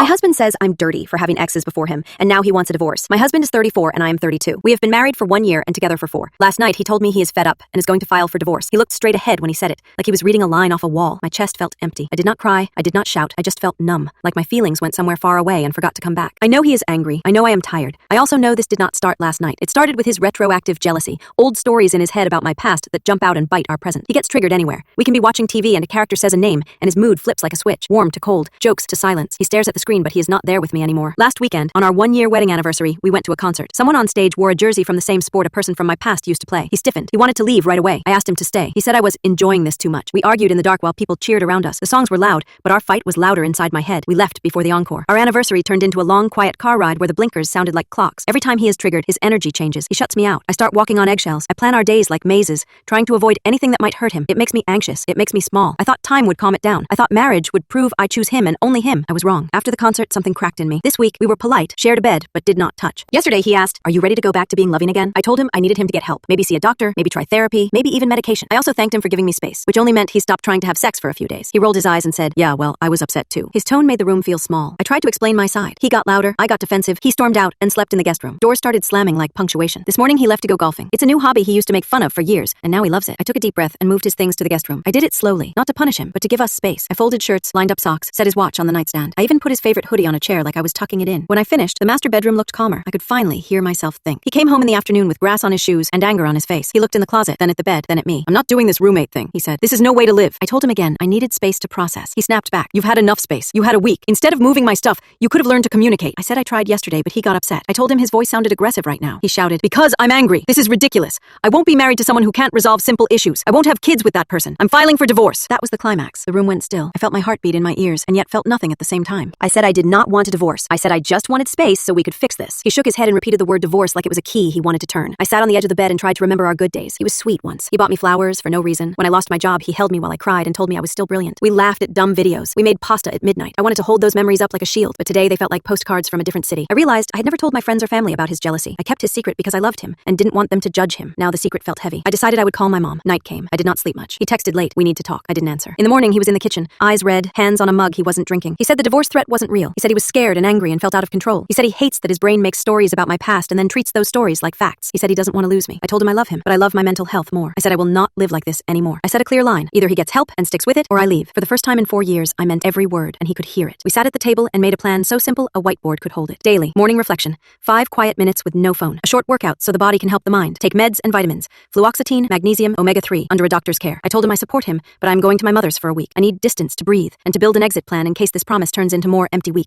husband says I'm dirty for having exes before him, and now he wants a divorce. My husband is 34 and I am 32. We have been married for 1 year and together for 4. Last night he told me he is fed up and is going to file for divorce. He looked straight ahead when he said it, like he was reading a line off a wall. My chest felt empty. I did not cry. I did not shout. I just felt numb, like my feelings went somewhere far away and forgot to come back. I know he is angry. I know I am tired. I also know this did not start last night. It started with his retroactive jealousy, old stories in his head about my past that jump out and bite our present. He gets triggered anywhere. We can be watching TV and a character says a name and his mood flips like a switch, warm to cold, jokes to silence. He stares at the screen, but he is not there with me anymore. Last weekend, on our 1-year wedding anniversary, we went to a concert. Someone on stage wore a jersey from the same sport a person from my past used to play. He stiffened. He wanted to leave right away. I asked him to stay. He said I was enjoying this too much. We argued in the dark while people cheered around us. The songs were loud, but our fight was louder inside my head. We left before the encore. Our anniversary turned into a long, quiet car ride where the blinkers sounded like clocks. Every time he is triggered, his energy changes. He shuts me out. I start walking on eggshells. I plan our days like mazes, trying to avoid anything that might hurt him. It makes me anxious. It makes me small. I thought time would calm it down. I thought marriage would prove I choose him and only him. I was wrong. After the concert, something cracked in me. This week, we were polite, shared a bed, but did not touch. Yesterday, he asked, "Are you ready to go back to being loving again?" I told him I needed him to get help. Maybe see a doctor, maybe try therapy, maybe even medication. I also thanked him for giving me space, which only meant he stopped trying to have sex for a few days. He rolled his eyes and said, "Yeah, well, I was upset too." His tone made the room feel small. I tried to explain my side. He got louder, I got defensive, he stormed out and slept in the guest room. Doors started slamming like punctuation. This morning, he left to go golfing. It's a new hobby he used to make fun of for years, and now he loves it. I took a deep breath and moved his things to the guest room. I did it slowly, not to punish him, but to give us space. I folded shirts, lined up socks, set his watch on the nightstand. I even put his favorite hoodie on a chair like I was tucking it in. When I finished, the master bedroom looked calmer. I could finally hear myself think. He came home in the afternoon with grass on his shoes and anger on his face. He looked in the closet, then at the bed, then at me. "I'm not doing this roommate thing," he said. "This is no way to live." I told him again I needed space to process. He snapped back. "You've had enough space. You had a week. Instead of moving my stuff, you could have learned to communicate." I said I tried yesterday, but he got upset. I told him his voice sounded aggressive right now. He shouted, "Because I'm angry. This is ridiculous. I won't be married to someone who can't resolve simple issues. I won't have kids with that person. I'm filing for divorce." That was the climax. The room went still. I felt my heartbeat in my ears and yet felt nothing at the same time. I said I did not want a divorce. I said I just wanted space so we could fix this. He shook his head and repeated the word divorce like it was a key he wanted to turn. I sat on the edge of the bed and tried to remember our good days. He was sweet once. He bought me flowers for no reason. When I lost my job, he held me while I cried and told me I was still brilliant. We laughed at dumb videos. We made pasta at midnight. I wanted to hold those memories up like a shield, but today they felt like postcards from a different city. I realized I had never told my friends or family about his jealousy. I kept his secret because I loved him and didn't want them to judge him. Now the secret felt heavy. I decided I would call my mom. Night came. I did not sleep much. He texted late. "We need to talk." I didn't answer. In the morning, he was in the kitchen, eyes red, hands on a mug he wasn't drinking. He said the divorce threat wasn't real. He said he was scared and angry and felt out of control. He said he hates that his brain makes stories about my past and then treats those stories like facts. He said he doesn't want to lose me. I told him I love him, but I love my mental health more. I said I will not live like this anymore. I said a clear line. Either he gets help and sticks with it, or I leave. For the first time in 4 years, I meant every word, and he could hear it. We sat at the table and made a plan so simple a whiteboard could hold it. Daily, morning reflection, 5 quiet minutes with no phone. A short workout so the body can help the mind. Take meds and vitamins, fluoxetine, magnesium, omega-3, under a doctor's care. I told him I support him, but I'm going to my mother's for a week. I need distance to breathe and to build an exit plan in case this promise turns into more empty weeks.